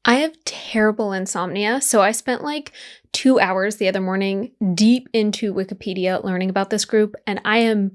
I have terrible insomnia, so I spent like 2 hours the other morning deep into Wikipedia learning about this group, and I am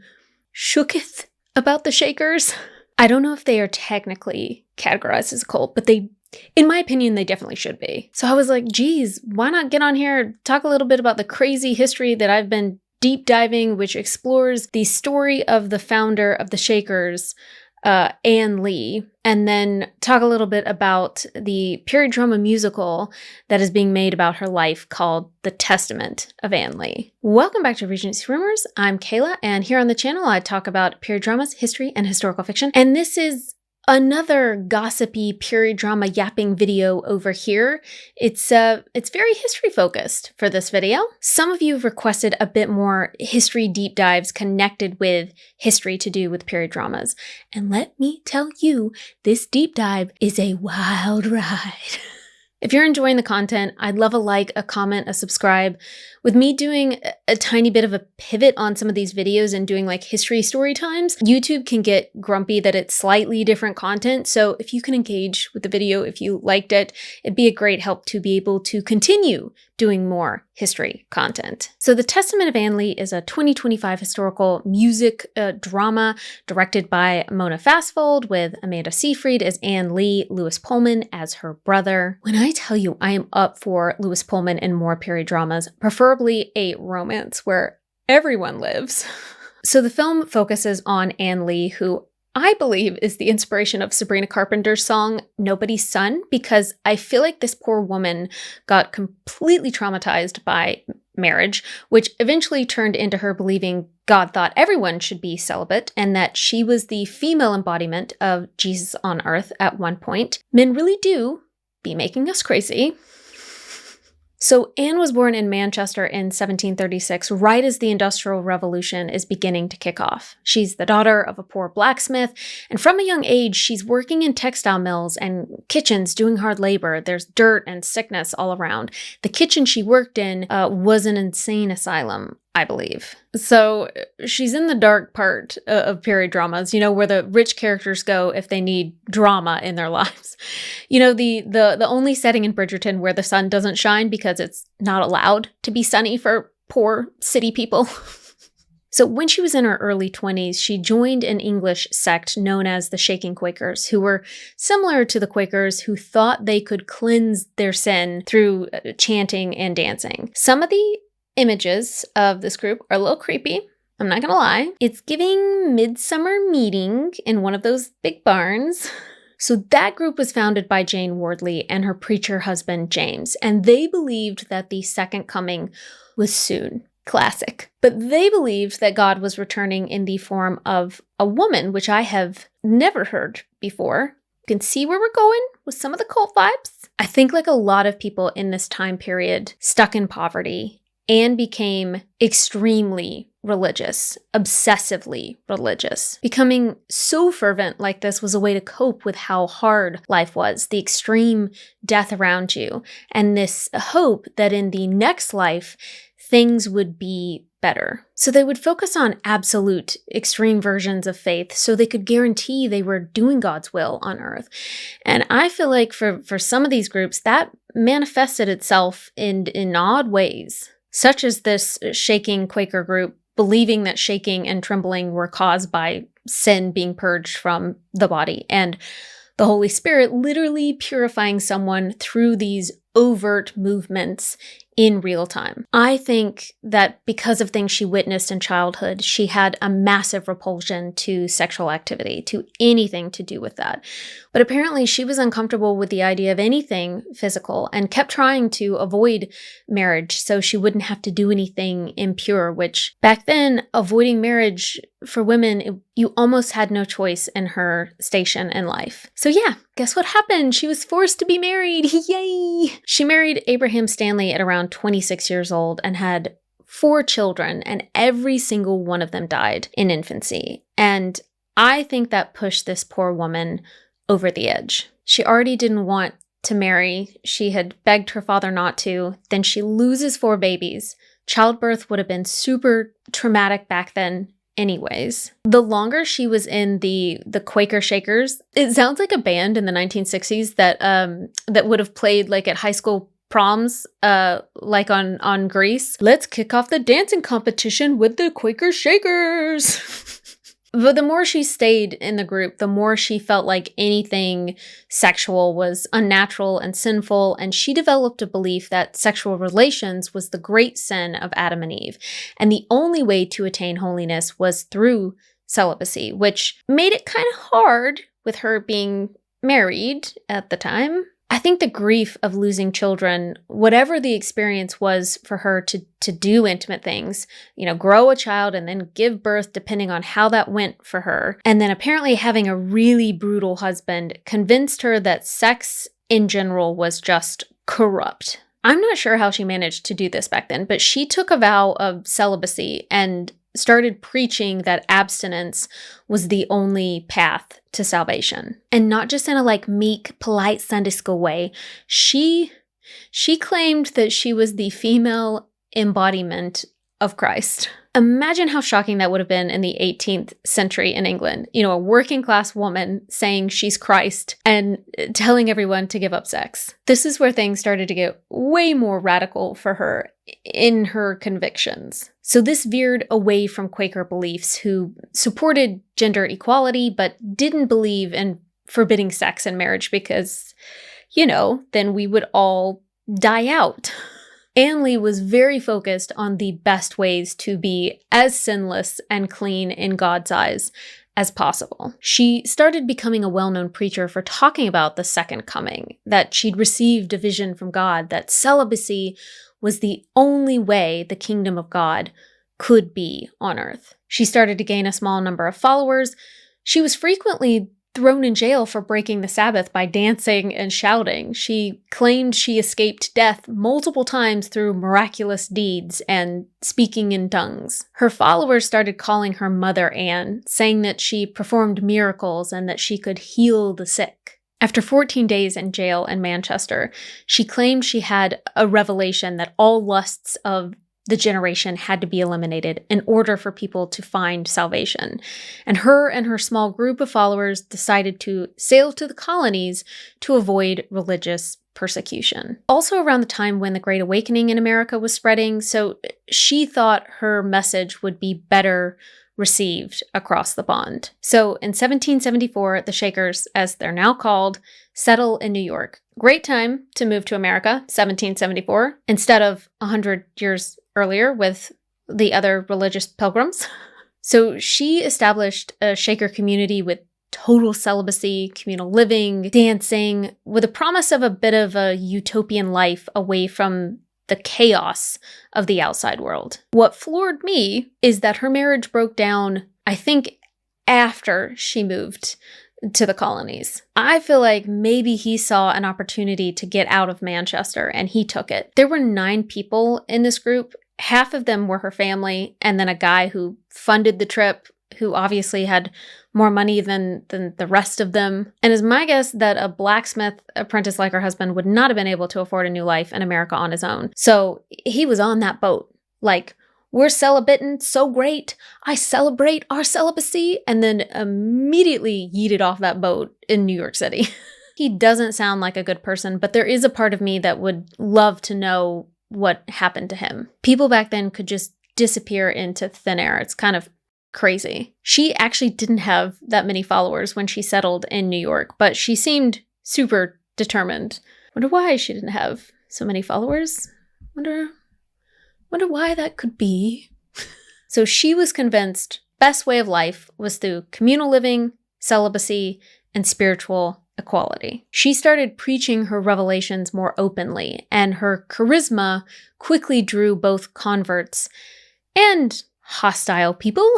shooketh about the Shakers. I don't know if they are technically categorized as a cult, but in my opinion, they definitely should be. So I was like, geez, why not get on here, talk a little bit about the crazy history that I've been deep diving, which explores the story of the founder of the Shakers, Anne Lee, and then talk a little bit about the period drama musical that is being made about her life called The Testament of Anne Lee. Welcome back to Regency Rumors. I'm Kayla, and here on the channel I talk about period dramas, history, and historical fiction. And this is another gossipy period drama yapping video over here. It's very history focused for this video. Some of you have requested a bit more history deep dives connected with history to do with period dramas. And let me tell you, this deep dive is a wild ride. If you're enjoying the content, I'd love a like, a comment, a subscribe. With me doing a tiny bit of a pivot on some of these videos and doing like history story times, YouTube can get grumpy that it's slightly different content. So if you can engage with the video, if you liked it, it'd be a great help to be able to continue doing more history content. So The Testament of Anne Lee is a 2025 historical music drama directed by Mona Fastfold with Amanda Seyfried as Anne Lee, Lewis Pullman as her brother. When I tell you I am up for Lewis Pullman and more period dramas, preferably a romance where everyone lives. So the film focuses on Anne Lee, who I believe is the inspiration of Sabrina Carpenter's song Nobody's Son, because I feel like this poor woman got completely traumatized by marriage, which eventually turned into her believing God thought everyone should be celibate and that she was the female embodiment of Jesus on earth at one point. Men really do be making us crazy. So Anne was born in Manchester in 1736, right as the Industrial Revolution is beginning to kick off. She's the daughter of a poor blacksmith, and from a young age, she's working in textile mills and kitchens doing hard labor. There's dirt and sickness all around. The kitchen she worked in was an insane asylum, I believe. So she's in the dark part of period dramas, you know, where the rich characters go if they need drama in their lives. You know, the only setting in Bridgerton where the sun doesn't shine because it's not allowed to be sunny for poor city people. So when she was in her early 20s, she joined an English sect known as the Shaking Quakers, who were similar to the Quakers who thought they could cleanse their sin through chanting and dancing. Some of the images of this group are a little creepy. I'm not gonna lie. It's giving midsummer meeting in one of those big barns. So that group was founded by Jane Wardley and her preacher husband, James, and they believed that the second coming was soon. Classic. But they believed that God was returning in the form of a woman, which I have never heard before. You can see where we're going with some of the cult vibes. I think like a lot of people in this time period stuck in poverty, Anne became extremely religious, obsessively religious. Becoming so fervent like this was a way to cope with how hard life was, the extreme death around you, and this hope that in the next life, things would be better. So they would focus on absolute extreme versions of faith so they could guarantee they were doing God's will on earth. And I feel like for some of these groups, that manifested itself in odd ways, such as this Shaking Quaker group believing that shaking and trembling were caused by sin being purged from the body, and the Holy Spirit literally purifying someone through these overt movements in real time. I think that because of things she witnessed in childhood, she had a massive repulsion to sexual activity, to anything to do with that. But apparently she was uncomfortable with the idea of anything physical and kept trying to avoid marriage so she wouldn't have to do anything impure, which back then, avoiding marriage for women, you almost had no choice in her station in life. So yeah, guess what happened? She was forced to be married. Yay! She married Abraham Stanley at around 26 years old and had 4 children, and every single one of them died in infancy. And I think that pushed this poor woman over the edge. She already didn't want to marry. She had begged her father not to. Then she loses 4 babies. Childbirth would have been super traumatic back then. anyways. The longer she was in the Quaker Shakers, it sounds like a band in the 1960s that would have played like at high school proms, like on Grease. Let's kick off the dancing competition with the Quaker Shakers. But the more she stayed in the group, the more she felt like anything sexual was unnatural and sinful, and she developed a belief that sexual relations was the great sin of Adam and Eve, and the only way to attain holiness was through celibacy, which made it kind of hard with her being married at the time. I think the grief of losing children, whatever the experience was for her to do intimate things, grow a child and then give birth depending on how that went for her, and then apparently having a really brutal husband convinced her that sex in general was just corrupt. I'm not sure how she managed to do this back then, but she took a vow of celibacy and started preaching that abstinence was the only path to salvation. And not just in a meek, polite Sunday school way. She claimed that she was the female embodiment of Christ. Imagine how shocking that would have been in the 18th century in England. A working class woman saying she's Christ and telling everyone to give up sex. This is where things started to get way more radical for her in her convictions. So this veered away from Quaker beliefs, who supported gender equality but didn't believe in forbidding sex in marriage because, then we would all die out. Anne Lee was very focused on the best ways to be as sinless and clean in God's eyes as possible. She started becoming a well-known preacher for talking about the second coming, that she'd received a vision from God, that celibacy was the only way the kingdom of God could be on earth. She started to gain a small number of followers. She was frequently thrown in jail for breaking the Sabbath by dancing and shouting. She claimed she escaped death multiple times through miraculous deeds and speaking in tongues. Her followers started calling her Mother Anne, saying that she performed miracles and that she could heal the sick. After 14 days in jail in Manchester, she claimed she had a revelation that all lusts of the generation had to be eliminated in order for people to find salvation. And her small group of followers decided to sail to the colonies to avoid religious persecution. Also around the time when the Great Awakening in America was spreading, so she thought her message would be better received across the pond. So in 1774, the Shakers, as they're now called, settle in New York. Great time to move to America, 1774, instead of 100 years earlier with the other religious pilgrims. So she established a Shaker community with total celibacy, communal living, dancing, with a promise of a bit of a utopian life away from the chaos of the outside world. What floored me is that her marriage broke down, I think, after she moved to the colonies. I feel like maybe he saw an opportunity to get out of Manchester and he took it. There were 9 people in this group. Half of them were her family, and then a guy who funded the trip, who obviously had more money than the rest of them. And it's my guess that a blacksmith apprentice like her husband would not have been able to afford a new life in America on his own. So he was on that boat. Like, we're celibating, so great. I celebrate our celibacy, and then immediately yeeted off that boat in New York City. He doesn't sound like a good person, but there is a part of me that would love to know what happened to him. People back then could just disappear into thin air. It's kind of crazy. She actually didn't have that many followers when she settled in New York, but she seemed super determined. Wonder why she didn't have so many followers. Wonder why that could be. So she was convinced best way of life was through communal living, celibacy, and spiritual equality. She started preaching her revelations more openly, and her charisma quickly drew both converts and hostile people.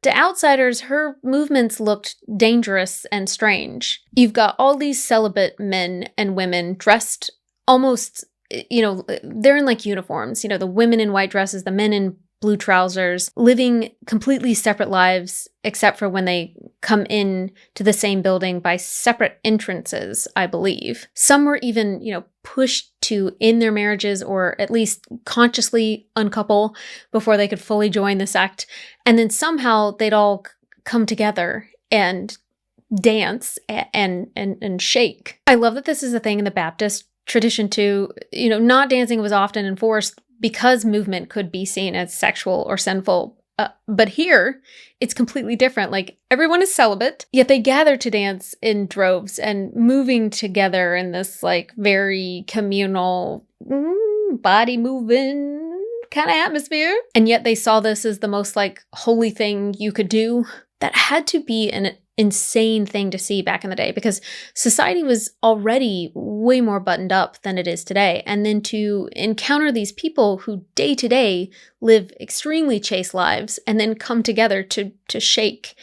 To outsiders, her movements looked dangerous and strange. You've got all these celibate men and women dressed almost, they're in like uniforms, the women in white dresses, the men in blue trousers, living completely separate lives, except for when they come in to the same building by separate entrances, I believe. Some were even, pushed to end their marriages or at least consciously uncouple before they could fully join the sect. And then somehow they'd all come together and dance and shake. I love that this is a thing in the Baptist tradition too. Not dancing was often enforced because movement could be seen as sexual or sinful. But here, it's completely different. Like, everyone is celibate, yet they gather to dance in droves and moving together in this, very communal, body moving kind of atmosphere. And yet they saw this as the most, holy thing you could do. That had to be an insane thing to see back in the day, because society was already way more buttoned up than it is today. And then to encounter these people who day to day live extremely chaste lives and then come together to shake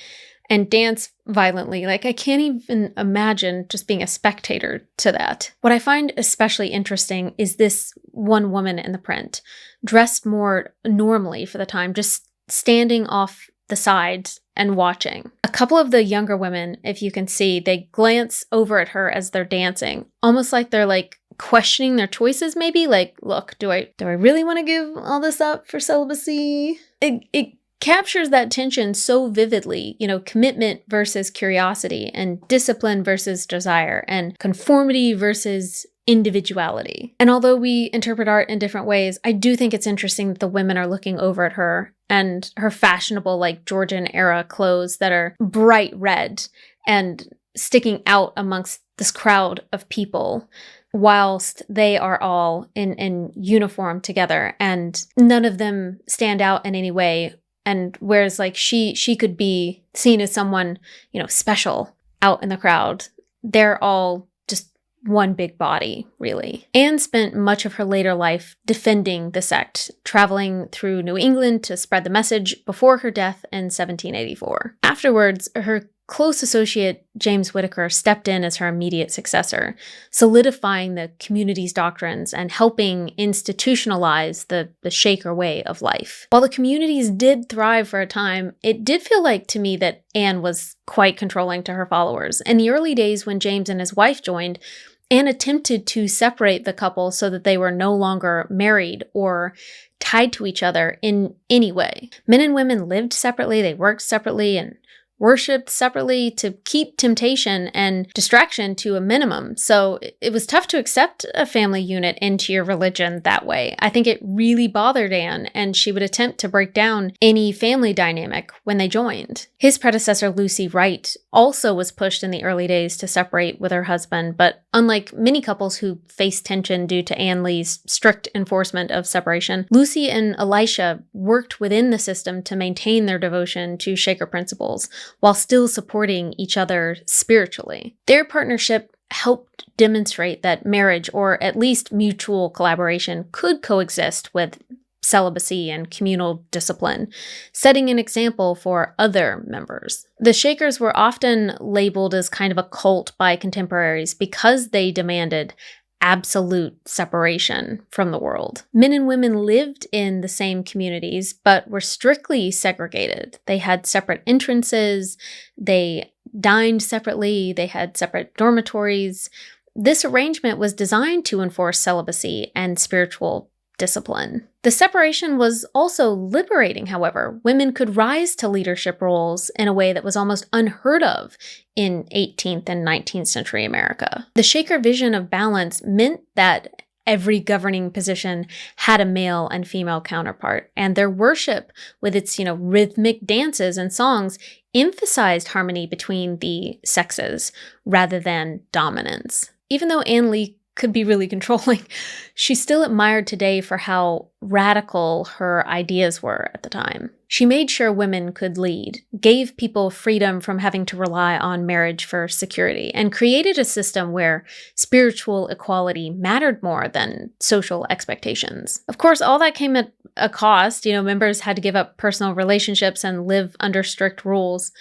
and dance violently. I can't even imagine just being a spectator to that. What I find especially interesting is this one woman in the print, dressed more normally for the time, just standing off the sides and watching. A couple of the younger women, if you can see, they glance over at her as they're dancing, almost like they're questioning their choices, maybe. Look, do I really want to give all this up for celibacy? It captures that tension so vividly, commitment versus curiosity, and discipline versus desire, and conformity versus individuality. And although we interpret art in different ways, I do think it's interesting that the women are looking over at her and her fashionable, Georgian era clothes that are bright red and sticking out amongst this crowd of people, whilst they are all in uniform together, and none of them stand out in any way. And whereas she could be seen as someone, special out in the crowd, they're all just one big body, really. Anne spent much of her later life defending the sect, traveling through New England to spread the message before her death in 1784. Afterwards, her close associate James Whittaker stepped in as her immediate successor, solidifying the community's doctrines and helping institutionalize the Shaker way of life. While the communities did thrive for a time, it did feel to me that Anne was quite controlling to her followers. In the early days when James and his wife joined, Anne attempted to separate the couple so that they were no longer married or tied to each other in any way. Men and women lived separately, they worked separately, and worshipped separately to keep temptation and distraction to a minimum. So it was tough to accept a family unit into your religion that way. I think it really bothered Anne, and she would attempt to break down any family dynamic when they joined. His predecessor, Lucy Wright, also was pushed in the early days to separate with her husband, but unlike many couples who faced tension due to Anne Lee's strict enforcement of separation, Lucy and Elisha worked within the system to maintain their devotion to Shaker principles, while still supporting each other spiritually. Their partnership helped demonstrate that marriage, or at least mutual collaboration, could coexist with celibacy and communal discipline, setting an example for other members. The Shakers were often labeled as kind of a cult by contemporaries because they demanded absolute separation from the world. Men and women lived in the same communities, but were strictly segregated. They had separate entrances, they dined separately, they had separate dormitories. This arrangement was designed to enforce celibacy and spiritual discipline. The separation was also liberating, however. Women could rise to leadership roles in a way that was almost unheard of in 18th and 19th century America. The Shaker vision of balance meant that every governing position had a male and female counterpart, and their worship, with its, rhythmic dances and songs, emphasized harmony between the sexes rather than dominance. Even though Anne Lee could be really controlling, she's still admired today for how radical her ideas were at the time. She made sure women could lead, gave people freedom from having to rely on marriage for security, and created a system where spiritual equality mattered more than social expectations. Of course, all that came at a cost. Members had to give up personal relationships and live under strict rules.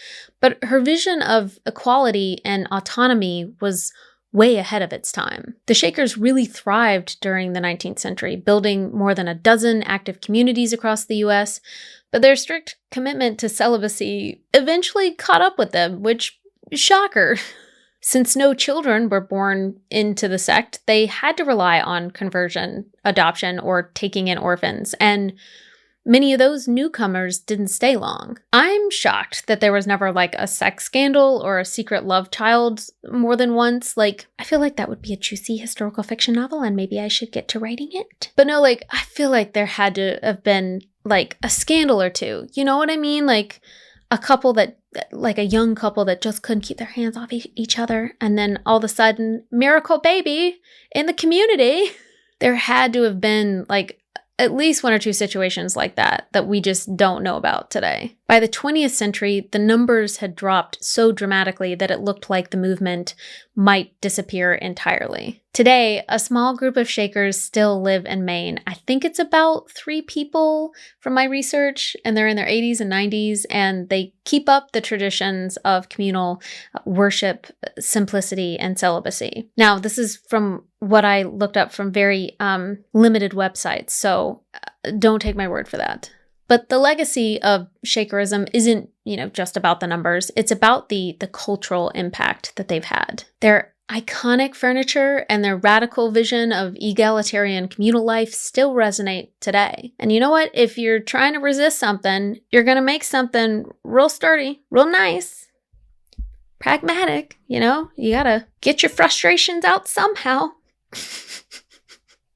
But her vision of equality and autonomy was way ahead of its time. The Shakers really thrived during the 19th century, building more than a dozen active communities across the US, but their strict commitment to celibacy eventually caught up with them, which, shocker. Since no children were born into the sect, they had to rely on conversion, adoption, or taking in orphans, and many of those newcomers didn't stay long. I'm shocked that there was never like a sex scandal or a secret love child more than once. Like, I feel like that would be a juicy historical fiction novel and maybe I should get to writing it. But no, like, I feel like there had to have been like a scandal or two. You know what I mean? Like a couple that, like a young couple that just couldn't keep their hands off each other. And then all of a sudden, miracle baby in the community. There had to have been like at least one or two situations like that we just don't know about today. By the 20th century, the numbers had dropped so dramatically that it looked like the movement might disappear entirely. Today, a small group of Shakers still live in Maine. I think it's about 3 people from my research, and they're in their 80s and 90s, and they keep up the traditions of communal worship, simplicity, and celibacy. Now, this is from what I looked up from very limited websites, so don't take my word for that. But the legacy of Shakerism isn't, just about the numbers. It's about the cultural impact that they've had. Their iconic furniture and their radical vision of egalitarian communal life still resonate today. And you know what? If you're trying to resist something, you're going to make something real sturdy, real nice, pragmatic, You got to get your frustrations out somehow.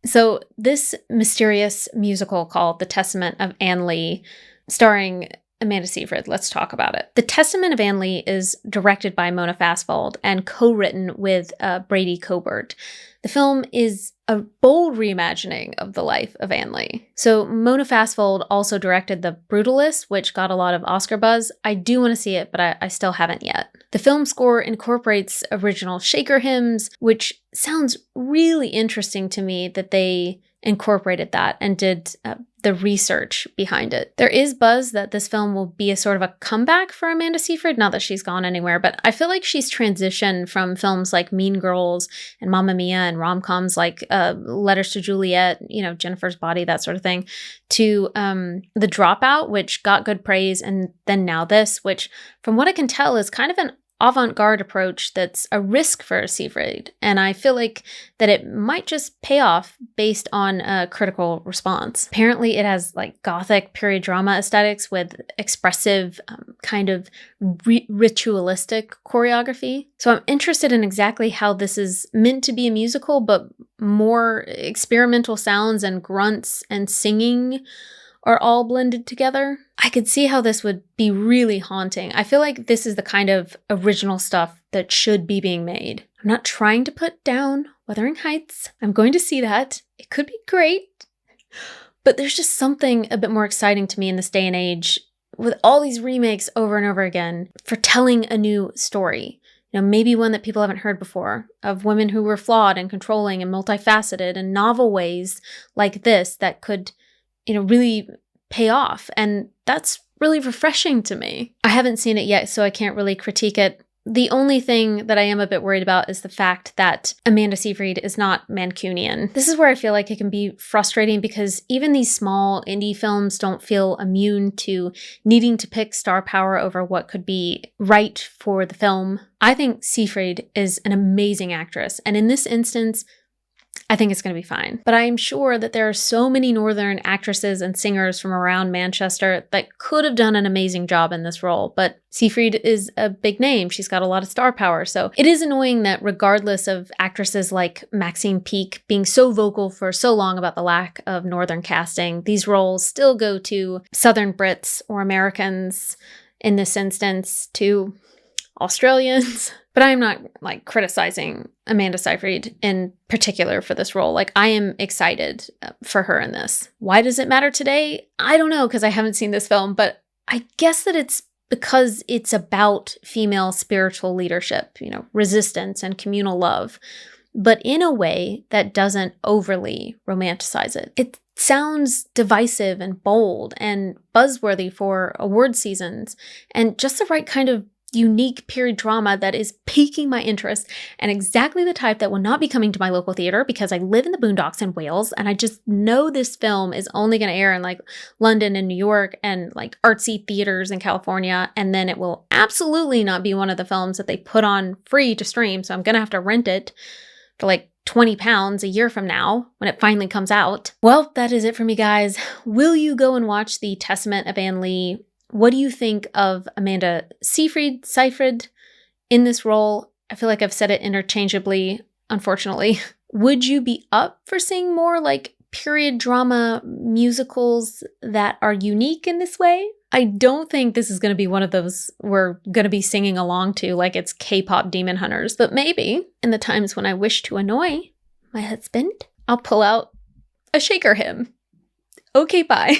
So this mysterious musical called The Testament of Anne Lee, starring Amanda Seyfried, let's talk about it. The Testament of Anne Lee is directed by Mona Fastvold and co-written with Brady Cobert. The film is a bold reimagining of the life of Anne Lee. So Mona Fastvold also directed The Brutalist, which got a lot of Oscar buzz. I do want to see it, but I still haven't yet. The film score incorporates original Shaker hymns, which sounds really interesting to me that they incorporated that and did the research behind it. There is buzz that this film will be a sort of a comeback for Amanda Seyfried, not that she's gone anywhere, but I feel like she's transitioned from films like Mean Girls and Mamma Mia and rom-coms like Letters to Juliet, Jennifer's Body, that sort of thing, to The Dropout, which got good praise, and then now this, which from what I can tell is kind of an avant-garde approach that's a risk for Seyfried, and I feel like that it might just pay off based on a critical response. Apparently it has like gothic period drama aesthetics with expressive kind of ritualistic choreography. So I'm interested in exactly how this is meant to be a musical, but more experimental sounds and grunts and singing are all blended together. I could see how this would be really haunting. I feel like this is the kind of original stuff that should be being made. I'm not trying to put down Wuthering Heights. I'm going to see that. It could be great. But there's just something a bit more exciting to me in this day and age with all these remakes over and over again for telling a new story. Maybe one that people haven't heard before, of women who were flawed and controlling and multifaceted in novel ways like this that could really pay off. And that's really refreshing to me. I haven't seen it yet, so I can't really critique it. The only thing that I am a bit worried about is the fact that Amanda Seyfried is not Mancunian. This is where I feel like it can be frustrating because even these small indie films don't feel immune to needing to pick star power over what could be right for the film. I think Seyfried is an amazing actress, and in this instance, I think it's going to be fine. But I am sure that there are so many Northern actresses and singers from around Manchester that could have done an amazing job in this role. But Seyfried is a big name. She's got a lot of star power. So it is annoying that regardless of actresses like Maxine Peake being so vocal for so long about the lack of Northern casting, these roles still go to Southern Brits or Americans, in this instance, to Australians. But I am not criticizing Amanda Seyfried in particular for this role. I am excited for her in this. Why does it matter today? I don't know, because I haven't seen this film, but I guess that it's because it's about female spiritual leadership, resistance and communal love, but in a way that doesn't overly romanticize it. It sounds divisive and bold and buzzworthy for award seasons and just the right kind of unique period drama that is piquing my interest and exactly the type that will not be coming to my local theater because I live in the boondocks in Wales and I just know this film is only going to air in like London and New York and like artsy theaters in California, and then it will absolutely not be one of the films that they put on free to stream, so I'm going to have to rent it for like £20 a year from now when it finally comes out. Well, that is it for me, guys. Will you go and watch The Testament of Anne Lee? What do you think of Amanda Seyfried in this role? I feel like I've said it interchangeably, unfortunately. Would you be up for seeing more like period drama musicals that are unique in this way? I don't think this is going to be one of those we're going to be singing along to like it's K-pop Demon Hunters, but maybe in the times when I wish to annoy my husband, I'll pull out a shaker hymn. Okay, bye.